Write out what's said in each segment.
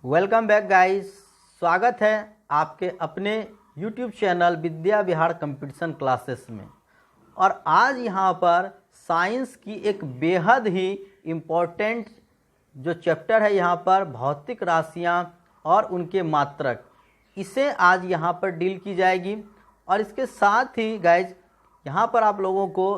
Welcome back guys. स्वागत है आपके अपने YouTube channel Vidya Vihar competition classes में। और आज यहाँ पर साइंस की एक बेहद ही इम्पोर्टेंट जो चैप्टर है यहाँ पर भौतिक राशियाँ और उनके मात्रक, इसे आज यहाँ पर डील की जाएगी। और इसके साथ ही गाइज यहाँ पर आप लोगों को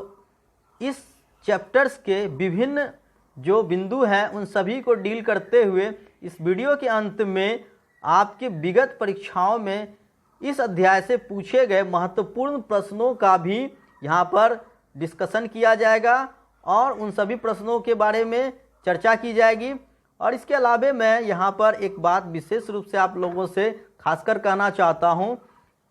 इस चैप्टर्स के विभिन्न जो बिंदु हैं उन सभी को डील करते हुए इस वीडियो के अंत में आपके विगत परीक्षाओं में इस अध्याय से पूछे गए महत्वपूर्ण प्रश्नों का भी यहाँ पर डिस्कशन किया जाएगा और उन सभी प्रश्नों के बारे में चर्चा की जाएगी। और इसके अलावा मैं यहाँ पर एक बात विशेष रूप से आप लोगों से खासकर कहना चाहता हूँ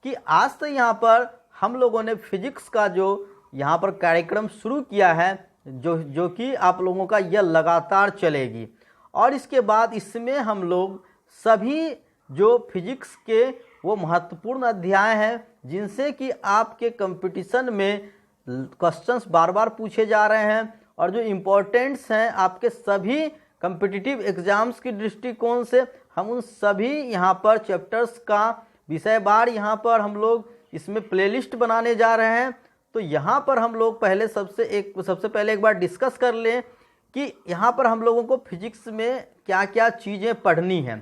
कि आज से यहाँ पर हम लोगों ने फिजिक्स का जो यहाँ पर कार्यक्रम शुरू किया है जो कि आप लोगों का यह लगातार चलेगी। और इसके बाद इसमें हम लोग सभी जो फिजिक्स के वो महत्वपूर्ण अध्याय हैं जिनसे कि आपके कंपटीशन में क्वेश्चंस बार बार पूछे जा रहे हैं और जो इम्पोर्टेंट्स हैं आपके सभी कम्पिटिटिव एग्ज़ाम्स की दृष्टिकोण से, हम उन सभी यहाँ पर चैप्टर्स का विषयवार यहाँ पर हम लोग इसमें प्लेलिस्ट बनाने जा रहे हैं। तो यहाँ पर हम लोग पहले सबसे पहले एक बार डिस्कस कर लें कि यहाँ पर हम लोगों को फिजिक्स में क्या क्या चीज़ें पढ़नी हैं।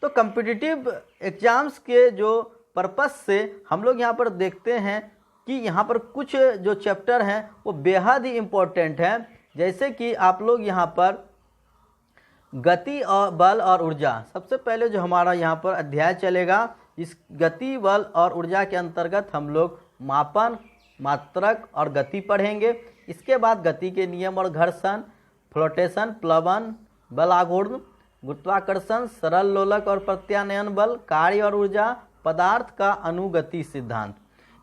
तो कम्पिटिटिव एग्ज़ाम्स के जो पर्पस से हम लोग यहाँ पर देखते हैं कि यहाँ पर कुछ जो चैप्टर हैं वो बेहद ही इम्पोर्टेंट हैं। जैसे कि आप लोग यहाँ पर गति और बल और ऊर्जा, सबसे पहले जो हमारा यहाँ पर अध्याय चलेगा, इस गति बल और ऊर्जा के अंतर्गत हम लोग मापन, मात्रक और गति पढ़ेंगे। इसके बाद गति के नियम और घर्षण, फ्लोटेशन, प्लवन, बल आघूर्ण, गुरुत्वाकर्षण, सरल लोलक और प्रत्यानयन बल, कार्य और ऊर्जा, पदार्थ का अनुगति सिद्धांत।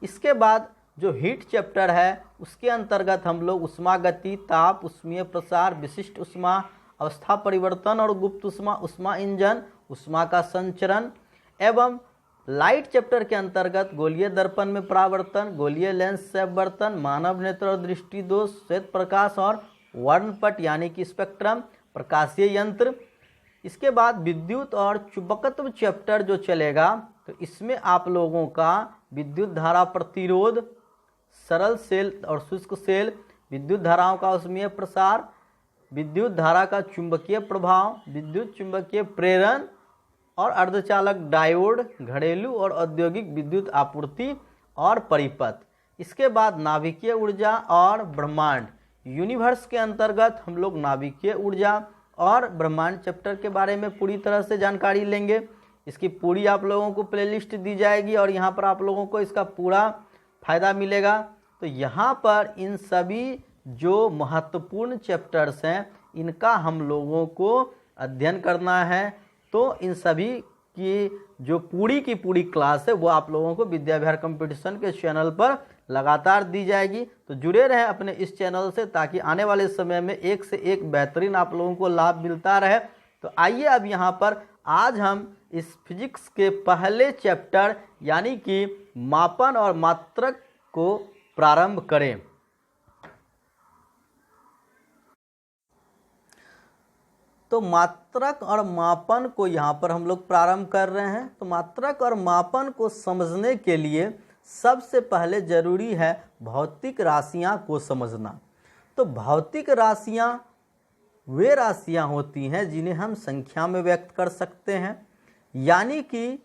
इसके बाद जो हीट चैप्टर है उसके अंतर्गत हम लोग उष्मा गति, ताप, उष्मीय प्रसार, विशिष्ट उष्मा, अवस्था परिवर्तन और गुप्त उष्मा, उष्मा इंजन, उष्मा का संचरण एवं लाइट चैप्टर के अंतर्गत गोलीय दर्पण में परावर्तन, गोलीय लेंस से अपवर्तन, मानव नेत्र और दृष्टि दोष, श्वेत प्रकाश और वर्णपट यानी कि स्पेक्ट्रम, प्रकाशीय यंत्र। इसके बाद विद्युत और चुंबकत्व चैप्टर जो चलेगा, तो इसमें आप लोगों का विद्युत धारा प्रतिरोध, सरल सेल और शुष्क सेल, विद्युत धाराओं का ऊष्मीय प्रसार, विद्युत धारा का चुंबकीय प्रभाव, विद्युत चुंबकीय प्रेरण और अर्धचालक डायोड, घरेलू और औद्योगिक विद्युत आपूर्ति और परिपथ। इसके बाद नाभिकीय ऊर्जा और ब्रह्मांड, यूनिवर्स के अंतर्गत हम लोग नाभिकीय ऊर्जा और ब्रह्मांड चैप्टर के बारे में पूरी तरह से जानकारी लेंगे। इसकी पूरी आप लोगों को प्लेलिस्ट दी जाएगी और यहाँ पर आप लोगों को इसका पूरा फ़ायदा मिलेगा। तो यहाँ पर इन सभी जो महत्वपूर्ण चैप्टर्स हैं इनका हम लोगों को अध्ययन करना है। तो इन सभी की जो पूरी की पूरी क्लास है वो आप लोगों को विद्या विहार कंपटीशन के चैनल पर लगातार दी जाएगी। तो जुड़े रहें अपने इस चैनल से ताकि आने वाले समय में एक से एक बेहतरीन आप लोगों को लाभ मिलता रहे। तो आइए अब यहाँ पर आज हम इस फिजिक्स के पहले चैप्टर यानी कि मापन और मात्रक को प्रारंभ करें। तो मात्रक और मापन को यहाँ पर हम लोग प्रारंभ कर रहे हैं। तो मात्रक और मापन को समझने के लिए सबसे पहले जरूरी है भौतिक राशियाँ को समझना। तो भौतिक राशियाँ वे राशियाँ होती हैं जिन्हें हम संख्या में व्यक्त कर सकते हैं। यानी कि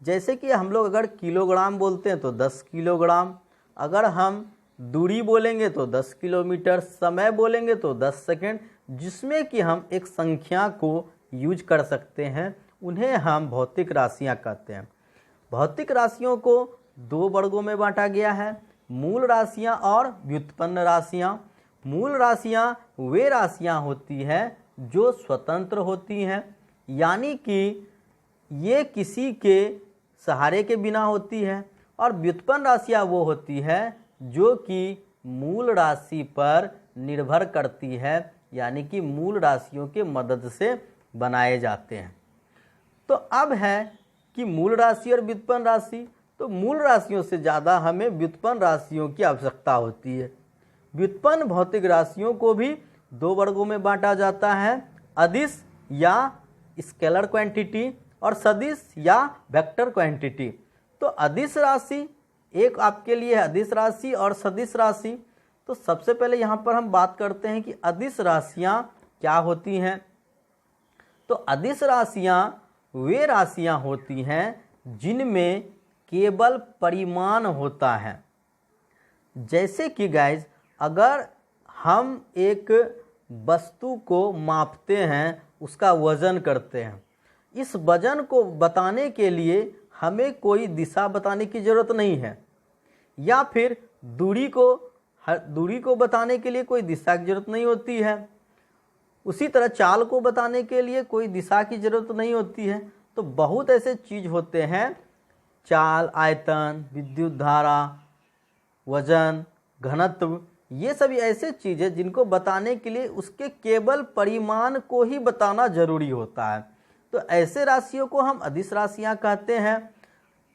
जैसे कि हम लोग अगर किलोग्राम बोलते हैं तो 10 किलोग्राम, अगर हम दूरी बोलेंगे तो 10 किलोमीटर, समय बोलेंगे तो 10 सेकेंड, जिसमें कि हम एक संख्या को यूज कर सकते हैं, उन्हें हम भौतिक राशियाँ कहते हैं। भौतिक राशियों को दो वर्गों में बांटा गया है, मूल राशियाँ और व्युत्पन्न राशियाँ। मूल राशियाँ वे राशियाँ होती हैं जो स्वतंत्र होती हैं, यानी कि ये किसी के सहारे के बिना होती है। और व्युत्पन्न राशियाँ वो होती है जो कि मूल राशि पर निर्भर करती है, यानी कि मूल राशियों के मदद से बनाए जाते हैं। तो अब है कि मूल राशि और व्युत्पन्न राशि, तो मूल राशियों से ज़्यादा हमें व्युत्पन्न राशियों की आवश्यकता होती है। व्युत्पन्न भौतिक राशियों को भी दो वर्गों में बांटा जाता है, अदिश या स्केलर क्वांटिटी और सदिश या वेक्टर क्वांटिटी। तो अदिश राशि एक आपके लिए है अदिश राशि और सदिश राशि। तो सबसे पहले यहाँ पर हम बात करते हैं कि अदिश राशियाँ क्या होती हैं। तो अदिश राशियाँ वे राशियाँ होती हैं जिनमें केवल परिमाण होता है। जैसे कि गाइज अगर हम एक वस्तु को मापते हैं, उसका वजन करते हैं, इस वजन को बताने के लिए हमें कोई दिशा बताने की ज़रूरत नहीं है, या फिर दूरी को बताने के लिए कोई दिशा की ज़रूरत नहीं होती है। उसी तरह चाल को बताने के लिए कोई दिशा की ज़रूरत नहीं होती है। तो बहुत ऐसे चीज़ होते हैं, चाल, आयतन, विद्युत धारा, वजन, घनत्व, ये सभी ऐसे चीज़ें जिनको बताने के लिए उसके केवल परिमाण को ही बताना जरूरी होता है। तो ऐसे राशियों को हम अदिश राशियाँ कहते हैं।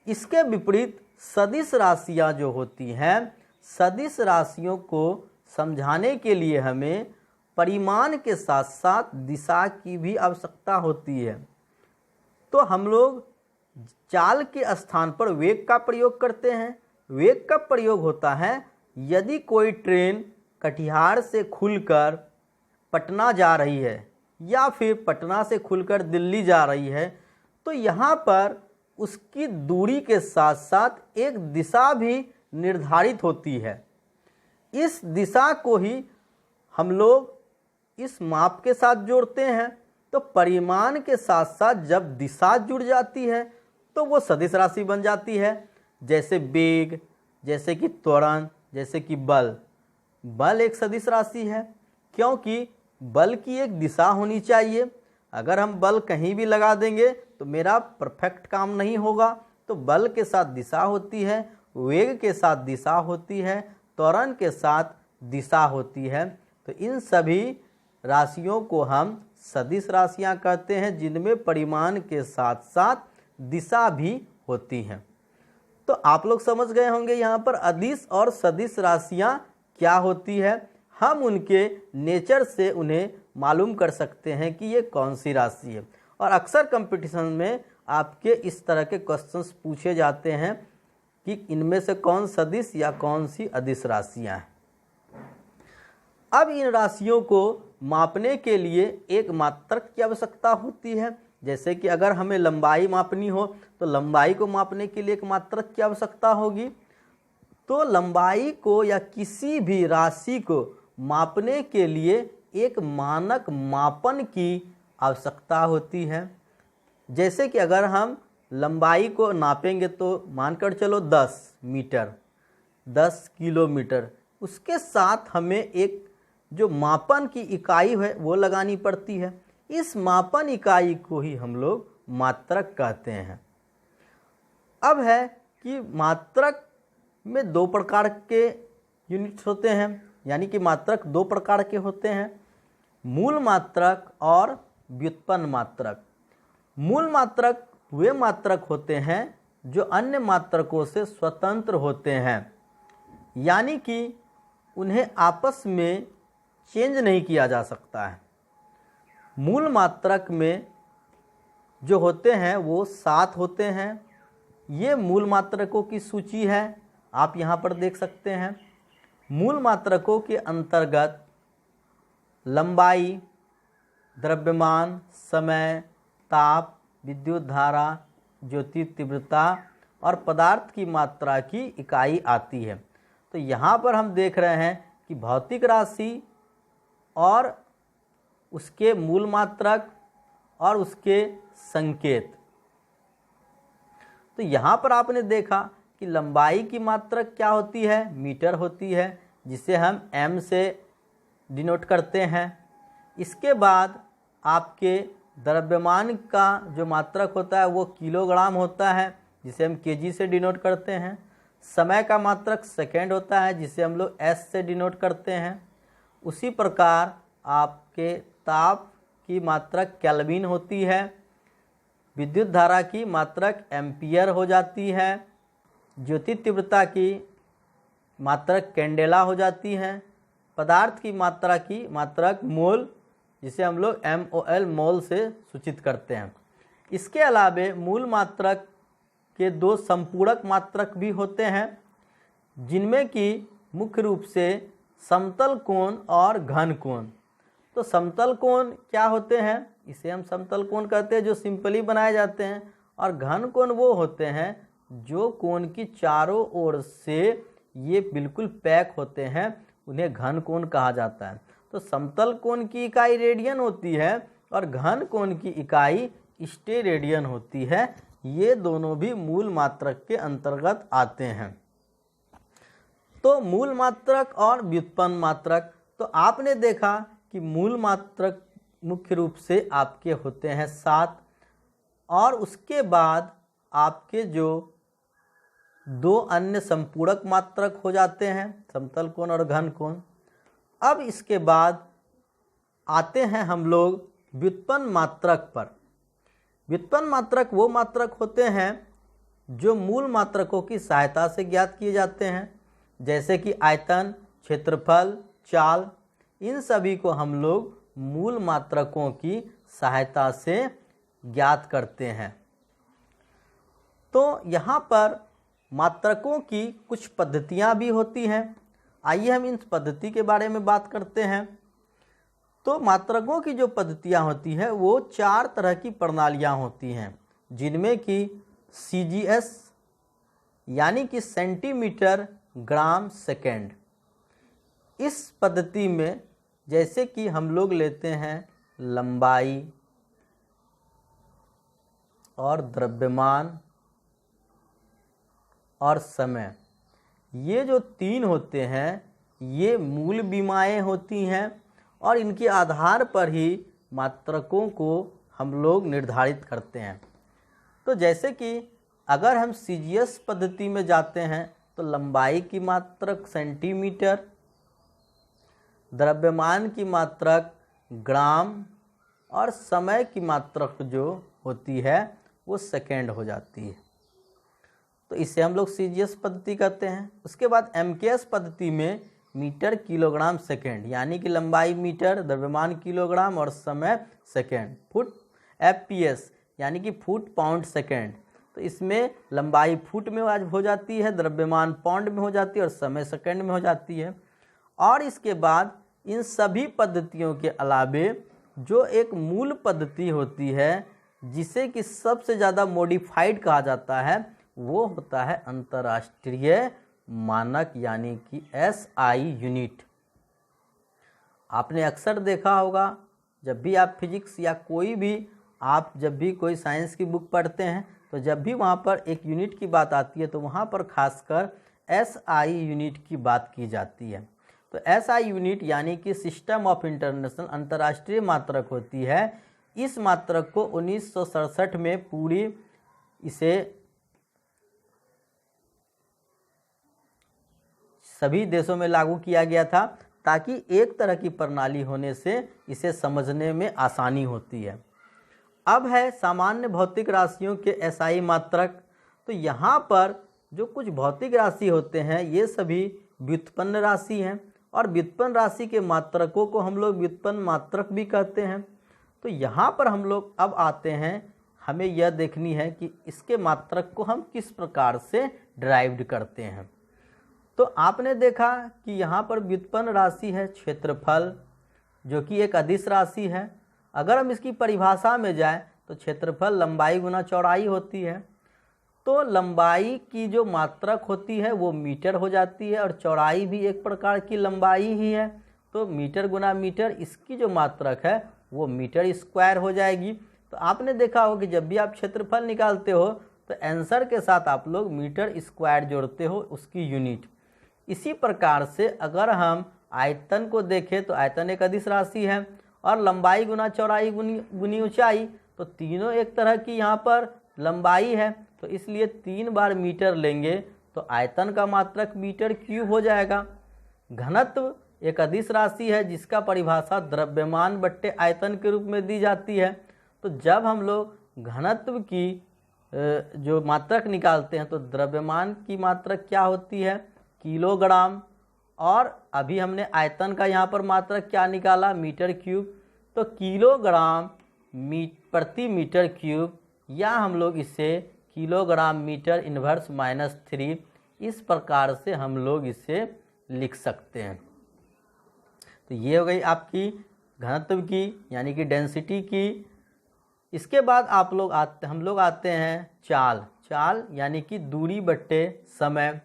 इसके विपरीत सदिश राशियाँ जो होती हैं, सदिश राशियों को समझाने के लिए हमें परिमाण के साथ साथ दिशा की भी आवश्यकता होती है। तो हम लोग चाल के स्थान पर वेग का प्रयोग करते हैं। वेग का प्रयोग होता है यदि कोई ट्रेन कटिहार से खुलकर पटना जा रही है या फिर पटना से खुलकर दिल्ली जा रही है, तो यहाँ पर उसकी दूरी के साथ साथ एक दिशा भी निर्धारित होती है। इस दिशा को ही हम लोग इस माप के साथ जोड़ते हैं। तो परिमाण के साथ साथ जब दिशा जुड़ जाती है तो वो सदिश राशि बन जाती है। जैसे वेग, जैसे कि त्वरण, जैसे कि बल। बल एक सदिश राशि है क्योंकि बल की एक दिशा होनी चाहिए। अगर हम बल कहीं भी लगा देंगे तो मेरा परफेक्ट काम नहीं होगा। तो बल के साथ दिशा होती है, वेग के साथ दिशा होती है, त्वरण के साथ दिशा होती है। तो इन सभी राशियों को हम सदिश राशियाँ कहते हैं, जिनमें परिमाण के साथ साथ दिशा भी होती हैं। तो आप लोग समझ गए होंगे यहाँ पर अदिश और सदिश राशियाँ क्या होती है। हम उनके नेचर से उन्हें मालूम कर सकते हैं कि ये कौन सी राशि है। और अक्सर कंपटीशन में आपके इस तरह के क्वेश्चंस पूछे जाते हैं कि इनमें से कौन सदिश या कौन सी अदिश राशियाँ हैं। अब इन राशियों को मापने के लिए एक मात्रक की आवश्यकता होती है। जैसे कि अगर हमें लंबाई मापनी हो तो लंबाई को मापने के लिए एक मात्रक की आवश्यकता होगी। तो लंबाई को या किसी भी राशि को मापने के लिए एक मानक मापन की आवश्यकता होती है। जैसे कि अगर हम लंबाई को नापेंगे तो मानकर चलो 10 मीटर, 10 किलोमीटर, उसके साथ हमें एक जो मापन की इकाई है वो लगानी पड़ती है। इस मापन इकाई को ही हम लोग मात्रक कहते हैं। अब है कि मात्रक में दो प्रकार के यूनिट्स होते हैं, यानी कि मात्रक दो प्रकार के होते हैं, मूल मात्रक और व्युत्पन्न मात्रक। मूल मात्रक वे मात्रक होते हैं जो अन्य मात्रकों से स्वतंत्र होते हैं, यानी कि उन्हें आपस में चेंज नहीं किया जा सकता है। मूल मात्रक में जो होते हैं वो 7 होते हैं। ये मूल मात्रकों की सूची है, आप यहाँ पर देख सकते हैं। मूल मात्रकों के अंतर्गत लंबाई, द्रव्यमान, समय, ताप, विद्युत धारा, ज्योति तीव्रता और पदार्थ की मात्रा की इकाई आती है। तो यहाँ पर हम देख रहे हैं कि भौतिक राशि और उसके मूल मात्रक और उसके संकेत। तो यहाँ पर आपने देखा कि लंबाई की मात्रक क्या होती है, मीटर होती है, जिसे हम m से डिनोट करते हैं। इसके बाद आपके द्रव्यमान का जो मात्रक होता है वो किलोग्राम होता है, जिसे हम केजी से डिनोट करते हैं। समय का मात्रक सेकेंड होता है, जिसे हम लोग s से डिनोट करते हैं। उसी प्रकार आपके ताप की मात्रक केल्विन होती है। विद्युत धारा की मात्रक एम्पियर हो जाती है। ज्योति तीव्रता की मात्रक कैंडेला हो जाती है। पदार्थ की मात्रा की मात्रक मोल जिसे हम लोग MOL मोल से सूचित करते हैं। इसके अलावे मूल मात्रक के दो संपूरक मात्रक भी होते हैं, जिनमें कि मुख्य रूप से समतल कोण और घन कोण। तो समतल कोण क्या होते हैं, इसे हम समतल कोण कहते हैं जो सिंपली बनाए जाते हैं, और घन कोण वो होते हैं जो कोण की चारों ओर से ये बिल्कुल पैक होते हैं, उन्हें घन कोण कहा जाता है। तो समतल कोण की इकाई रेडियन होती है और घन कोण की इकाई स्टेरेडियन होती है। ये दोनों भी मूल मात्रक के अंतर्गत आते हैं। तो मूल मात्रक और व्युत्पन्न मात्रक, तो आपने देखा कि मूल मात्रक मुख्य रूप से आपके होते हैं 7, और उसके बाद आपके जो दो अन्य संपूरक मात्रक हो जाते हैं, समतल कोण और घन कोण। अब इसके बाद आते हैं हम लोग व्युत्पन्न मात्रक पर। व्युत्पन्न मात्रक वो मात्रक होते हैं जो मूल मात्रकों की सहायता से ज्ञात किए जाते हैं, जैसे कि आयतन, क्षेत्रफल, चाल, इन सभी को हम लोग मूल मात्रकों की सहायता से ज्ञात करते हैं। तो यहाँ पर मात्रकों की कुछ पद्धतियाँ भी होती हैं। आइए हम इन पद्धति के बारे में बात करते हैं। तो मात्रकों की जो पद्धतियाँ होती हैं वो 4 तरह की प्रणालियाँ होती हैं, जिनमें कि CGS यानी कि सेंटीमीटर ग्राम सेकेंड। इस पद्धति में जैसे कि हम लोग लेते हैं लंबाई और द्रव्यमान और समय, ये जो 3 होते हैं ये मूल विमाएँ होती हैं, और इनके आधार पर ही मात्रकों को हम लोग निर्धारित करते हैं। तो जैसे कि अगर हम CGS पद्धति में जाते हैं तो लंबाई की मात्रक सेंटीमीटर, द्रव्यमान की मात्रक ग्राम, और समय की मात्रक जो होती है वो सेकेंड हो जाती है। तो इसे हम लोग CGS पद्धति कहते हैं। उसके बाद MKS पद्धति में मीटर किलोग्राम सेकेंड, यानी कि लंबाई मीटर, द्रव्यमान किलोग्राम और समय सेकेंड। फुट FPS यानी कि फुट पाउंड सेकेंड, तो इसमें लंबाई फुट में हो जाती है, द्रव्यमान पाउंड में हो जाती है और समय सेकेंड में हो जाती है। और इसके बाद इन सभी पद्धतियों के अलावे जो एक मूल पद्धति होती है जिसे कि सबसे ज़्यादा मॉडिफाइड कहा जाता है, वो होता है अंतर्राष्ट्रीय मानक यानी कि SI यूनिट। आपने अक्सर देखा होगा जब भी आप फिजिक्स या कोई भी आप जब भी कोई साइंस की बुक पढ़ते हैं तो जब भी वहाँ पर एक यूनिट की बात आती है तो वहाँ पर खासकर SI यूनिट की बात की जाती है। तो SI यूनिट यानी कि सिस्टम ऑफ इंटरनेशनल, अंतर्राष्ट्रीय मात्रक होती है। इस मात्रक को 1967 में पूरी इसे सभी देशों में लागू किया गया था, ताकि एक तरह की प्रणाली होने से इसे समझने में आसानी होती है। अब है सामान्य भौतिक राशियों के SI मात्रक। तो यहाँ पर जो कुछ भौतिक राशि होते हैं ये सभी व्युत्पन्न राशि हैं, और व्युत्पन्न राशि के मात्रकों को हम लोग व्युत्पन्न मात्रक भी कहते हैं। तो यहाँ पर हम लोग अब आते हैं, हमें यह देखनी है कि इसके मात्रक को हम किस प्रकार से डिराइव्ड करते हैं। तो आपने देखा कि यहाँ पर व्युत्पन्न राशि है क्षेत्रफल, जो कि एक अदिश राशि है। अगर हम इसकी परिभाषा में जाएं तो क्षेत्रफल लंबाई गुना चौड़ाई होती है। तो लंबाई की जो मात्रक होती है वो मीटर हो जाती है, और चौड़ाई भी एक प्रकार की लंबाई ही है। तो मीटर गुना मीटर, इसकी जो मात्रक है वो मीटर स्क्वायर हो जाएगी। तो आपने देखा हो कि जब भी आप क्षेत्रफल निकालते हो तो आंसर के साथ आप लोग मीटर स्क्वायर जोड़ते हो, उसकी यूनिट। इसी प्रकार से अगर हम आयतन को देखें तो आयतन एक अदिश राशि है, और लंबाई गुना चौड़ाई गुनी ऊंचाई, तो तीनों एक तरह की यहाँ पर लंबाई है। तो इसलिए 3 बार मीटर लेंगे तो आयतन का मात्रक मीटर क्यूब हो जाएगा। घनत्व एक अदिश राशि है जिसका परिभाषा द्रव्यमान बट्टे आयतन के रूप में दी जाती है। तो जब हम लोग घनत्व की जो मात्रक निकालते हैं तो द्रव्यमान की मात्रक क्या होती है, किलोग्राम, और अभी हमने आयतन का यहाँ पर मात्रक क्या निकाला, मीटर क्यूब। तो किलोग्राम प्रति मीटर क्यूब, या हम लोग इसे किलोग्राम मीटर इन्वर्स -3 इस प्रकार से हम लोग इसे लिख सकते हैं। तो ये हो गई आपकी घनत्व की यानी कि डेंसिटी की। इसके बाद हम लोग आते हैं चाल यानी कि दूरी बट्टे समय।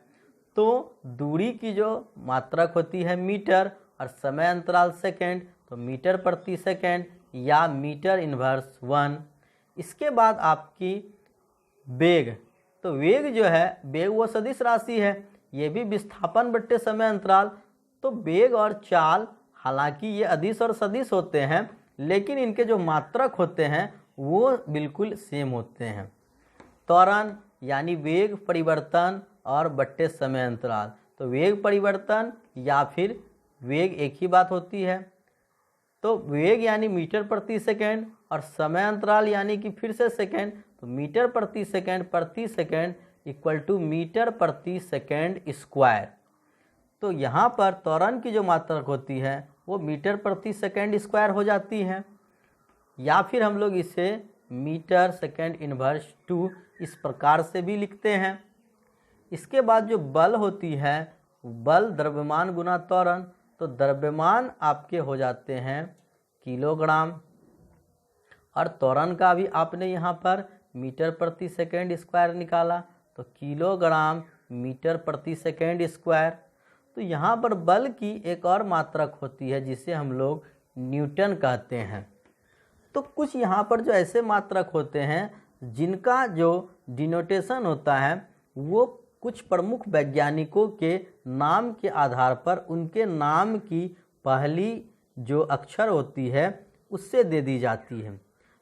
तो दूरी की जो मात्रक होती है मीटर और समय अंतराल सेकेंड, तो मीटर प्रति सेकेंड या मीटर इन्वर्स 1। इसके बाद आपकी वेग, तो वेग जो है वेग वो सदिश राशि है, ये भी विस्थापन बट्टे समय अंतराल। तो वेग और चाल हालांकि ये अदिश और सदिश होते हैं, लेकिन इनके जो मात्रक होते हैं वो बिल्कुल सेम होते हैं। त्वरण यानी वेग परिवर्तन और बट्टे समय अंतराल, तो वेग परिवर्तन या फिर वेग एक ही बात होती है। तो वेग यानी मीटर प्रति सेकेंड और समय अंतराल यानी कि फिर से सेकेंड, तो मीटर प्रति सेकेंड इक्वल टू मीटर प्रति सेकेंड स्क्वायर। तो यहाँ पर त्वरण की जो मात्रक होती है वो मीटर प्रति सेकेंड स्क्वायर हो जाती है, या फिर हम लोग इसे मीटर सेकेंड इन्वर्स 2 इस प्रकार से भी लिखते हैं। इसके बाद जो बल होती है, बल द्रव्यमान गुना त्वरण, तो द्रव्यमान आपके हो जाते हैं किलोग्राम और त्वरण का भी आपने यहाँ पर मीटर प्रति सेकेंड स्क्वायर निकाला, तो किलोग्राम मीटर प्रति सेकेंड स्क्वायर। तो यहाँ पर बल की एक और मात्रक होती है जिसे हम लोग न्यूटन कहते हैं। तो कुछ यहाँ पर जो ऐसे मात्रक होते हैं जिनका जो डिनोटेशन होता है वो कुछ प्रमुख वैज्ञानिकों के नाम के आधार पर उनके नाम की पहली जो अक्षर होती है उससे दे दी जाती है।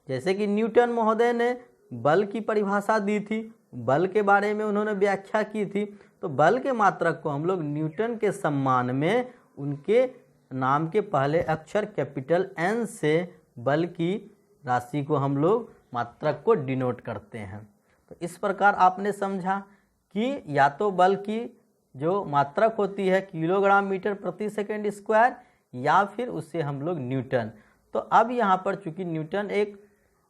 जैसे कि न्यूटन महोदय ने बल की परिभाषा दी थी, बल के बारे में उन्होंने व्याख्या की थी, तो बल के मात्रक को हम लोग न्यूटन के सम्मान में उनके नाम के पहले अक्षर कैपिटल N से बल की राशि को हम लोग मात्रक को डिनोट करते हैं। तो इस प्रकार आपने समझा कि या तो बल की जो मात्रक होती है किलोग्राम मीटर प्रति सेकेंड स्क्वायर या फिर उससे हम लोग न्यूटन। तो अब यहाँ पर चूंकि न्यूटन एक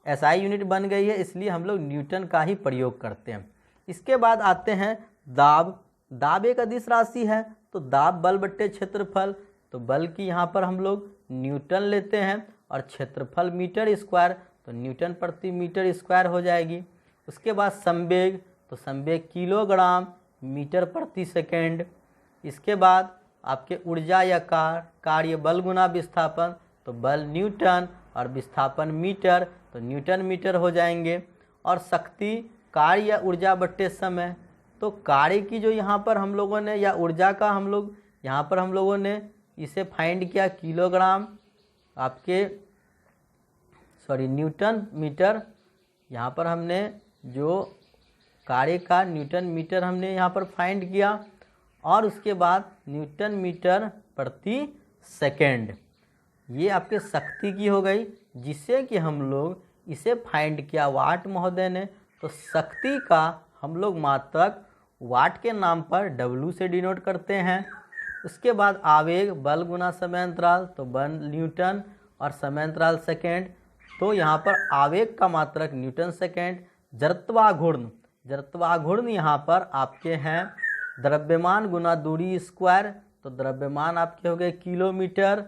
एसआई यूनिट बन गई है इसलिए हम लोग न्यूटन का ही प्रयोग करते हैं। इसके बाद आते हैं दाब एक अदिश राशि है, तो दाब बल बट्टे क्षेत्रफल, तो बल की यहाँ पर हम लोग न्यूटन लेते हैं और क्षेत्रफल मीटर स्क्वायर, तो न्यूटन प्रति मीटर स्क्वायर हो जाएगी। उसके बाद संवेग, तो संवेग किलोग्राम मीटर प्रति सेकेंड। इसके बाद आपके ऊर्जा या कार्य बल गुना विस्थापन, तो बल न्यूटन और विस्थापन मीटर, तो न्यूटन मीटर हो जाएंगे। और शक्ति कार्य या ऊर्जा बट्टे समय, तो कार्य की जो यहाँ पर हम लोगों ने या ऊर्जा का हम लोगों ने इसे फाइंड किया किलोग्राम न्यूटन मीटर, यहाँ पर हमने जो कार्य का न्यूटन मीटर हमने यहाँ पर फाइंड किया, और उसके बाद न्यूटन मीटर प्रति सेकेंड, ये आपके शक्ति की हो गई, जिससे कि हम लोग इसे फाइंड किया वाट महोदय ने। तो शक्ति का हम लोग मात्रक वाट के नाम पर W से डिनोट करते हैं। उसके बाद आवेग बल गुना समय अंतराल, तो बल न्यूटन और समय अंतराल सेकेंड, तो यहाँ पर आवेग का मात्रक न्यूटन सेकेंड। जड़त्वाघूर्ण यहाँ पर आपके हैं द्रव्यमान गुना दूरी स्क्वायर, तो द्रव्यमान आपके हो गए किलोमीटर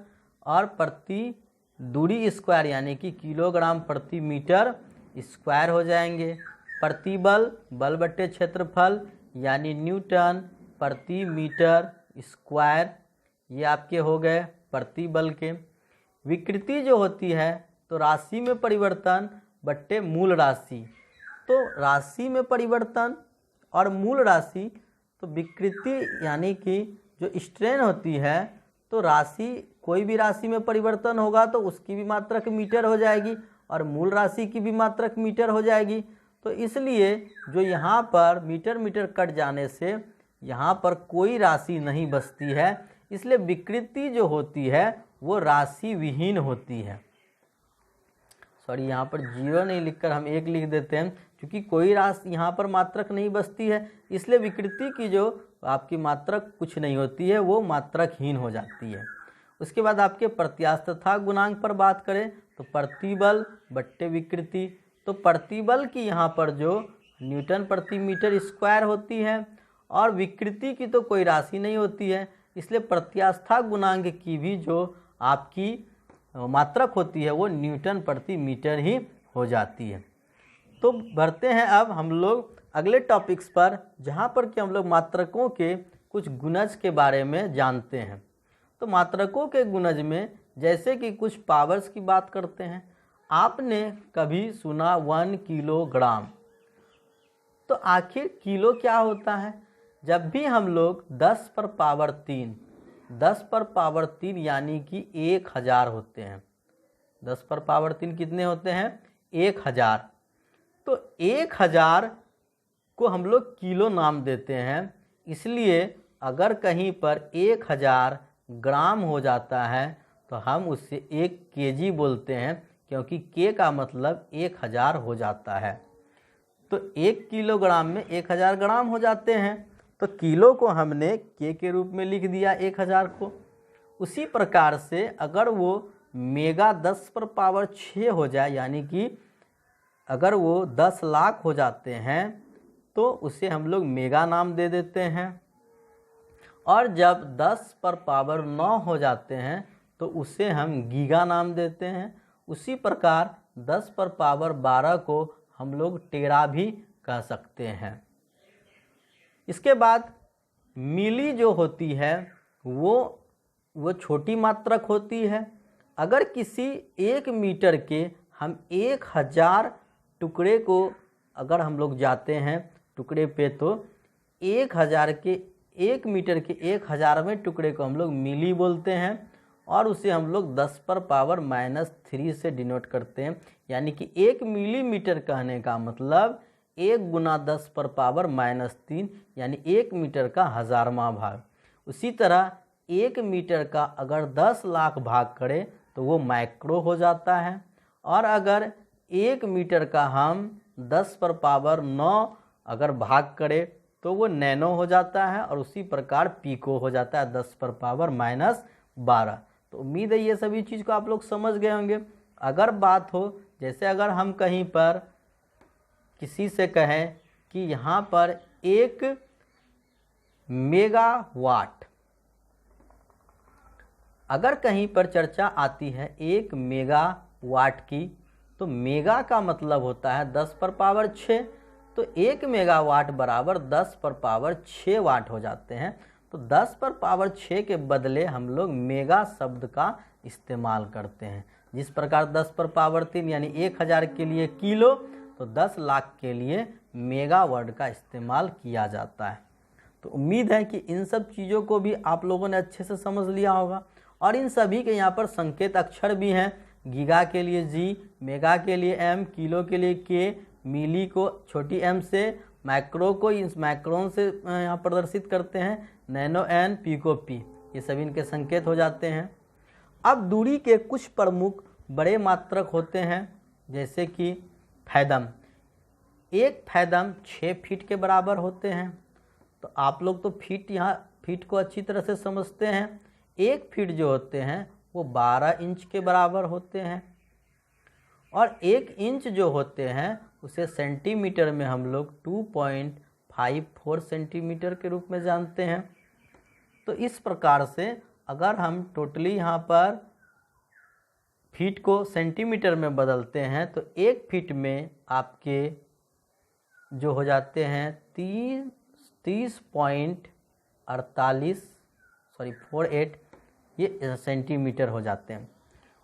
और प्रति दूरी स्क्वायर यानी कि किलोग्राम प्रति मीटर स्क्वायर हो जाएंगे। प्रतिबल बल बट्टे क्षेत्रफल यानी न्यूटन प्रति मीटर स्क्वायर, ये आपके हो गए प्रतिबल के। विकृति जो होती है तो राशि में परिवर्तन बट्टे मूल राशि, तो राशि में परिवर्तन और मूल राशि, तो विकृति यानी कि जो स्ट्रेन होती है, तो राशि कोई भी राशि में परिवर्तन होगा तो उसकी भी मात्रक मीटर हो जाएगी और मूल राशि की भी मात्रक मीटर हो जाएगी। तो इसलिए जो यहाँ पर मीटर कट जाने से यहाँ पर कोई राशि नहीं बचती है, इसलिए विकृति जो होती है वो राशि विहीन होती है। यहाँ पर 0 नहीं लिखकर हम 1 लिख देते हैं, क्योंकि कोई राशि यहाँ पर मात्रक नहीं बचती है, इसलिए विकृति की जो आपकी मात्रक कुछ नहीं होती है, वो मात्रकहीन हो जाती है। उसके बाद आपके प्रत्यास्थता गुणांक पर बात करें तो प्रतिबल बट्टे विकृति, तो प्रतिबल की यहाँ पर जो न्यूटन प्रति मीटर स्क्वायर होती है और विकृति की तो कोई राशि नहीं होती है, इसलिए प्रत्यास्था गुणांक की भी जो आपकी मात्रक होती है वो न्यूटन प्रति मीटर ही हो जाती है। तो बढ़ते हैं अब हम लोग अगले टॉपिक्स पर, जहाँ पर कि हम लोग मात्रकों के कुछ गुणज के बारे में जानते हैं। तो मात्रकों के गुणज में जैसे कि कुछ पावर्स की बात करते हैं। आपने कभी सुना 1 किलोग्राम, तो आखिर किलो क्या होता है? जब भी हम लोग 10 पर पावर 3 यानी कि 1000 होते हैं। 10 पर पावर 3 कितने होते हैं? 1000। तो 1000 को हम लोग किलो नाम देते हैं, इसलिए अगर कहीं पर 1000 ग्राम हो जाता है तो हम उससे 1 केजी बोलते हैं, क्योंकि के का मतलब 1000 हो जाता है। तो 1 किलोग्राम में 1000 ग्राम हो जाते हैं, तो किलो को हमने के रूप में लिख दिया 1000 को। उसी प्रकार से अगर वो मेगा 10 पर पावर 6 हो जाए, यानी कि अगर वो 10 लाख हो जाते हैं तो उसे हम लोग मेगा नाम दे देते हैं। और जब 10 पर पावर 9 हो जाते हैं तो उसे हम गीगा नाम देते हैं। उसी प्रकार 10 पर पावर 12 को हम लोग टेरा भी कह सकते हैं। इसके बाद मिली जो होती है वो छोटी मात्रक होती है। अगर किसी 1 मीटर के हम 1000 टुकड़े को अगर हम लोग जाते हैं टुकड़े पे, तो 1000 के 1 मीटर के 1000वें टुकड़े को हम लोग मिली बोलते हैं और उसे हम लोग 10 पर पावर -3 से डिनोट करते हैं। यानी कि 1 मिलीमीटर कहने का मतलब 1 गुना 10 पर पावर -3 यानी 1 मीटर का 1000वां भाग। उसी तरह 1 मीटर का अगर 10 लाख भाग करें तो वो माइक्रो हो जाता है, और अगर 1 मीटर का हम 10 पर पावर 9 अगर भाग करें तो वो नैनो हो जाता है, और उसी प्रकार पीको हो जाता है 10 पर पावर -12। तो उम्मीद है ये सभी चीज़ को आप लोग समझ गए होंगे। अगर बात हो जैसे अगर हम कहीं पर किसी से कहें कि यहाँ पर 1 मेगावाट, अगर कहीं पर चर्चा आती है 1 मेगावाट की, तो मेगा का मतलब होता है 10 पर पावर 6, तो 1 मेगावाट बराबर 10 पर पावर 6 वाट हो जाते हैं। तो 10 पर पावर 6 के बदले हम लोग मेगा शब्द का इस्तेमाल करते हैं। जिस प्रकार 10 पर पावर 3 यानी 1000 के लिए किलो, तो 10 लाख के लिए मेगा वर्ड का इस्तेमाल किया जाता है। तो उम्मीद है कि इन सब चीज़ों को भी आप लोगों ने अच्छे से समझ लिया होगा, और इन सभी के यहाँ पर संकेत अक्षर भी हैं। गीगा के लिए जी, मेगा के लिए एम, किलो के लिए के, मिली को छोटी एम से, माइक्रो को इस माइक्रोन से यहाँ प्रदर्शित करते हैं, नैनो एन, पिको पी, ये सभी इनके संकेत हो जाते हैं। अब दूरी के कुछ प्रमुख बड़े मात्रक होते हैं, जैसे कि फैदम। 1 फैदम 6 फीट के बराबर होते हैं। तो आप लोग तो फीट को अच्छी तरह से समझते हैं। 1 फीट जो होते हैं वो 12 इंच के बराबर होते हैं, और 1 इंच जो होते हैं उसे सेंटीमीटर में हम लोग 2.54 सेंटीमीटर के रूप में जानते हैं। तो इस प्रकार से अगर हम टोटली यहाँ पर फीट को सेंटीमीटर में बदलते हैं तो 1 फीट में आपके जो हो जाते हैं 30.48 ये सेंटीमीटर हो जाते हैं।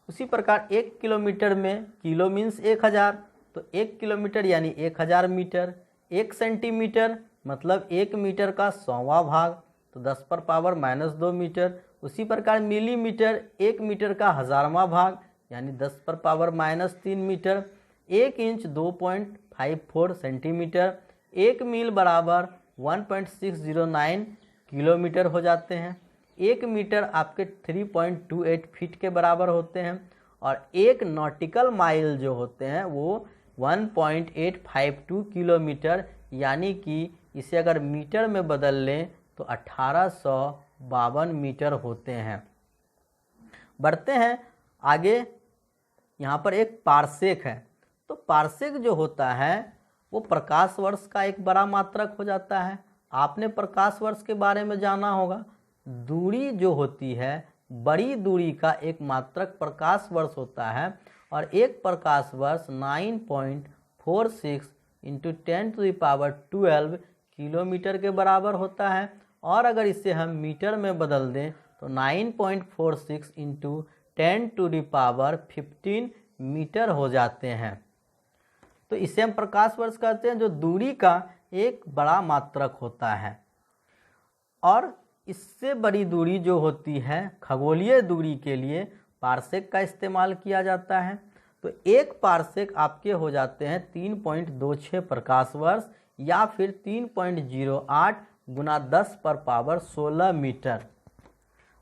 उसी प्रकार 1 किलोमीटर में, किलो मीन्स 1000, तो 1 किलोमीटर यानी 1000 मीटर। 1 सेंटीमीटर मतलब 1 मीटर का 100वां भाग, तो 10 पर पावर -2 मीटर। उसी प्रकार मिलीमीटर 1 मीटर का 1000वां भाग यानी 10 पर पावर -3 मीटर। 1 inch 2.54 centimetre. 1 मील बराबर 1.609 किलोमीटर हो जाते हैं। 1 मीटर आपके 3.28 फीट के बराबर होते हैं, और 1 नॉटिकल माइल जो होते हैं वो 1.852 किलोमीटर, यानी कि इसे अगर मीटर में बदल लें तो 1852 मीटर होते हैं। बढ़ते हैं आगे। यहाँ पर एक पारसेक है, तो पारसेक जो होता है वो प्रकाश वर्ष का एक बड़ा मात्रक हो जाता है। आपने प्रकाश वर्ष के बारे में जाना होगा। दूरी जो होती है, बड़ी दूरी का एक मात्रक प्रकाश वर्ष होता है, और एक प्रकाश वर्ष 9.46 × 10⁻12 किलोमीटर के बराबर होता है। और अगर इसे हम मीटर में बदल दें तो 9.46 × 10⁻15 मीटर हो जाते हैं। तो इसे हम प्रकाश वर्ष कहते हैं, जो दूरी का एक बड़ा मात्रक होता है। और इससे बड़ी दूरी जो होती है, खगोलीय दूरी के लिए पारसेक का इस्तेमाल किया जाता है। तो एक पारसेक आपके हो जाते हैं 3.26 प्रकाश वर्ष, या फिर 3.08 × 10⁻16 मीटर।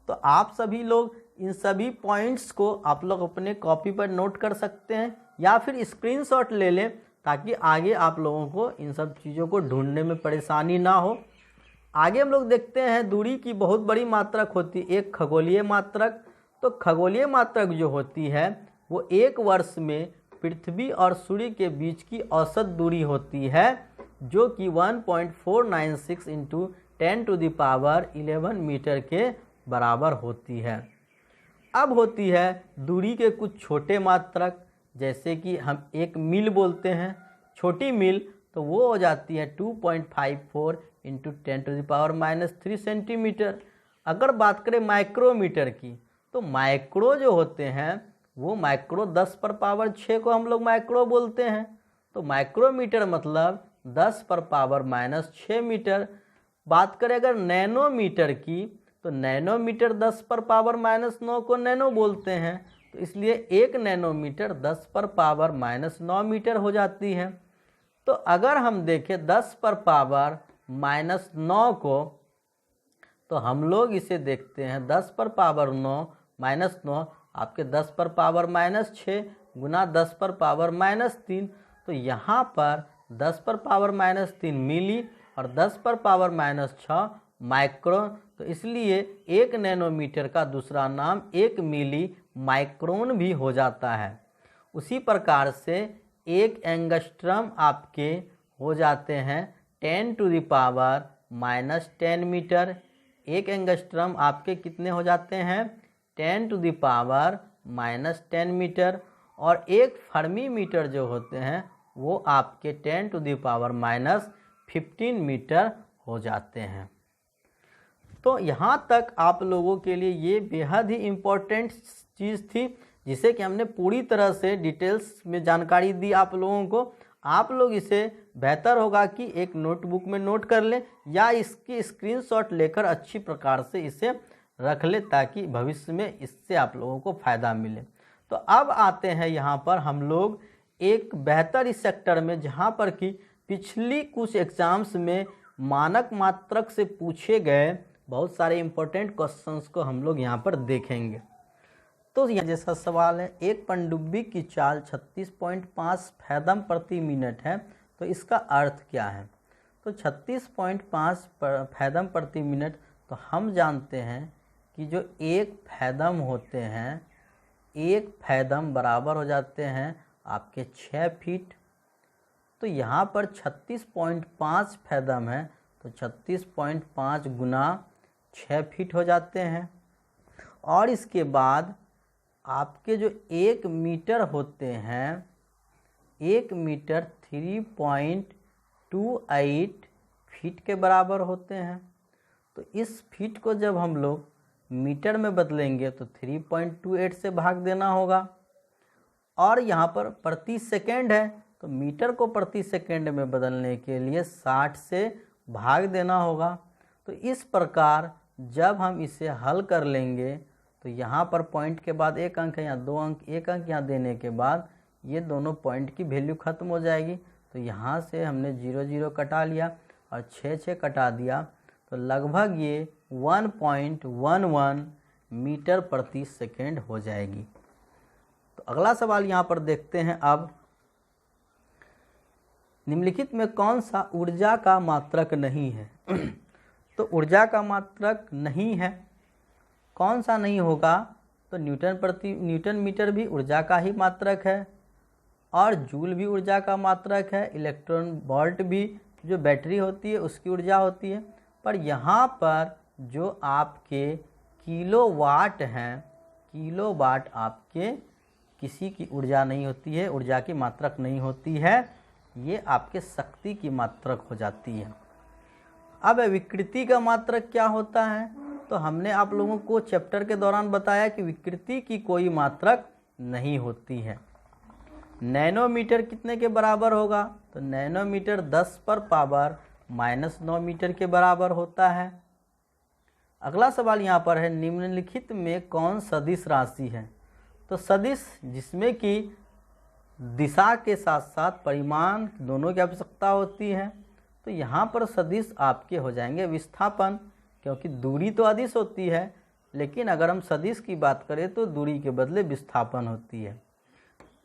तो आप सभी लोग इन सभी पॉइंट्स को आप लोग अपने कॉपी पर नोट कर सकते हैं, या फिर स्क्रीनशॉट ले लें, ताकि आगे आप लोगों को इन सब चीज़ों को ढूंढने में परेशानी ना हो। आगे हम लोग देखते हैं दूरी की बहुत बड़ी मात्रक होती है एक खगोलीय मात्रक। तो खगोलीय मात्रक जो होती है वो एक वर्ष में पृथ्वी और सूर्य के बीच की औसत दूरी होती है, जो कि 1.496 × 10⁻11 मीटर के बराबर होती है। अब होती है दूरी के कुछ छोटे मात्रक, जैसे कि हम एक मील बोलते हैं। छोटी मील तो वो हो जाती है 2.54 × 10⁻³ सेंटीमीटर। अगर बात करें माइक्रोमीटर की, तो माइक्रो जो होते हैं वो माइक्रो 10⁻6 को हम लोग माइक्रो बोलते हैं। तो माइक्रोमीटर मतलब 10⁻6 मीटर। बात करें अगर नैनोमीटर की, तो नैनोमीटर 10⁻9 को नैनो बोलते हैं। तो इसलिए एक नैनोमीटर 10⁻9 मीटर हो जाती है। तो अगर हम देखें 10⁻9 को, तो हम लोग इसे देखते हैं 10⁻9 आपके 10⁻6 × 10⁻3। तो यहाँ पर 10⁻3 मिली और 10⁻6 माइक्रो। तो इसलिए एक नैनोमीटर का दूसरा नाम एक मिली माइक्रोन भी हो जाता है। उसी प्रकार से एक एंगस्ट्रम आपके हो जाते हैं 10⁻⁻10 मीटर। एक एंगस्ट्रम आपके कितने हो जाते हैं 10⁻⁻10 मीटर। और एक फर्मी मीटर जो होते हैं वो आपके 10⁻⁻15 मीटर हो जाते हैं। तो यहाँ तक आप लोगों के लिए ये बेहद ही इम्पोर्टेंट चीज़ थी, जिसे कि हमने पूरी तरह से डिटेल्स में जानकारी दी आप लोगों को। आप लोग इसे बेहतर होगा कि एक नोटबुक में नोट कर लें, या इसकी स्क्रीनशॉट लेकर अच्छी प्रकार से इसे रख लें, ताकि भविष्य में इससे आप लोगों को फ़ायदा मिले। तो अब आते हैं यहाँ पर हम लोग एक बेहतर इस सेक्टर में, जहाँ पर कि पिछली कुछ एग्ज़ाम्स में मानक मात्रक से पूछे गए बहुत सारे इम्पोर्टेंट क्वेश्चंस को हम लोग यहाँ पर देखेंगे। तो यहाँ जैसा सवाल है, एक पनडुब्बी की चाल 36.5 फैदम प्रति मिनट है, तो इसका अर्थ क्या है। तो 36.5 फैदम प्रति मिनट, तो हम जानते हैं कि जो एक फैदम होते हैं, एक फैदम बराबर हो जाते हैं आपके 6 फीट। तो यहाँ पर 36.5 फैदम है, तो 36.5 × 6 फीट हो जाते हैं। और इसके बाद आपके जो 1 मीटर होते हैं, 1 मीटर 3.28 फीट के बराबर होते हैं। तो इस फीट को जब हम लोग मीटर में बदलेंगे तो 3.28 से भाग देना होगा। और यहाँ पर प्रति सेकेंड है, तो मीटर को प्रति सेकेंड में बदलने के लिए 60 से भाग देना होगा। तो इस प्रकार जब हम इसे हल कर लेंगे, तो यहाँ पर पॉइंट के बाद एक अंक है, यहाँ 2 अंक, एक अंक यहाँ देने के बाद ये दोनों पॉइंट की वैल्यू ख़त्म हो जाएगी। तो यहाँ से हमने 0 0 कटा लिया और 6 6 कटा दिया, तो लगभग ये 1.11 मीटर प्रति सेकेंड हो जाएगी। तो अगला सवाल यहाँ पर देखते हैं। अब निम्नलिखित में कौन सा ऊर्जा का मात्रक नहीं है। तो ऊर्जा का मात्रक नहीं है, कौन सा नहीं होगा। तो न्यूटन मीटर भी ऊर्जा का ही मात्रक है और जूल भी ऊर्जा का मात्रक है। इलेक्ट्रॉन वोल्ट भी जो बैटरी होती है उसकी ऊर्जा होती है। पर यहाँ पर जो आपके किलोवाट हैं, किलोवाट आपके किसी की ऊर्जा नहीं होती है, ऊर्जा की मात्रक नहीं होती है, ये आपके शक्ति की मात्रक हो जाती है। अब विकृति का मात्रक क्या होता है? तो हमने आप लोगों को चैप्टर के दौरान बताया कि विकृति की कोई मात्रक नहीं होती है। नैनोमीटर कितने के बराबर होगा? तो नैनोमीटर 10⁻⁻⁹ मीटर के बराबर होता है। अगला सवाल यहाँ पर है, निम्नलिखित में कौन सदिश राशि है? तो सदिश जिसमें कि दिशा के साथ साथ परिमाण दोनों की आवश्यकता होती है, तो यहाँ पर सदिश आपके हो जाएंगे विस्थापन, क्योंकि दूरी तो अदिश होती है, लेकिन अगर हम सदिश की बात करें तो दूरी के बदले विस्थापन होती है।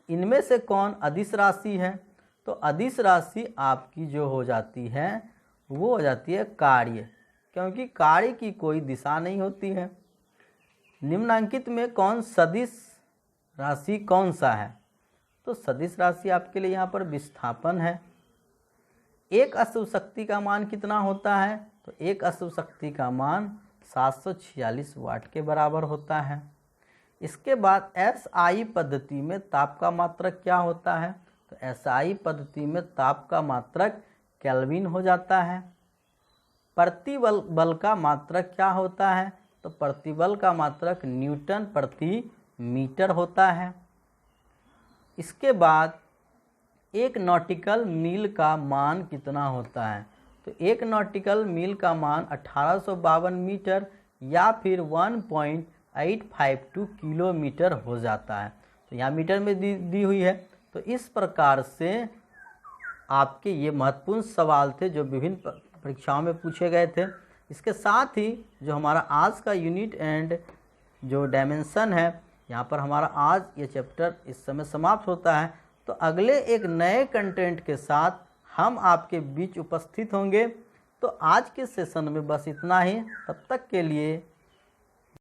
इनमें से कौन अदिश राशि है? तो अदिश राशि आपकी जो हो जाती है वो हो जाती है कार्य, क्योंकि कार्य की कोई दिशा नहीं होती है। निम्नांकित में कौन सदिश राशि कौन सा है? तो सदिश राशि आपके लिए यहाँ पर विस्थापन है। एक अश्व शक्ति का मान कितना होता है? तो एक अश्व शक्ति का मान 746 वाट के बराबर होता है। इसके बाद एसआई पद्धति में ताप का मात्रक क्या होता है? तो एसआई पद्धति में ताप का मात्रक केल्विन हो जाता है। प्रतिबल बल का मात्रक क्या होता है? तो प्रतिबल का मात्रक न्यूटन प्रति मीटर होता है। इसके बाद एक नॉटिकल मील का मान कितना होता है? तो एक नॉटिकल मील का मान 1852 मीटर या फिर 1.852 किलोमीटर हो जाता है। तो यहाँ मीटर में दी हुई है। तो इस प्रकार से आपके ये महत्वपूर्ण सवाल थे जो विभिन्न परीक्षाओं में पूछे गए थे। इसके साथ ही जो हमारा आज का यूनिट एंड जो डायमेंशन है, यहाँ पर हमारा आज ये चैप्टर इस समय समाप्त होता है। तो अगले एक नए कंटेंट के साथ हम आपके बीच उपस्थित होंगे। तो आज के सेशन में बस इतना ही। तब तक के लिए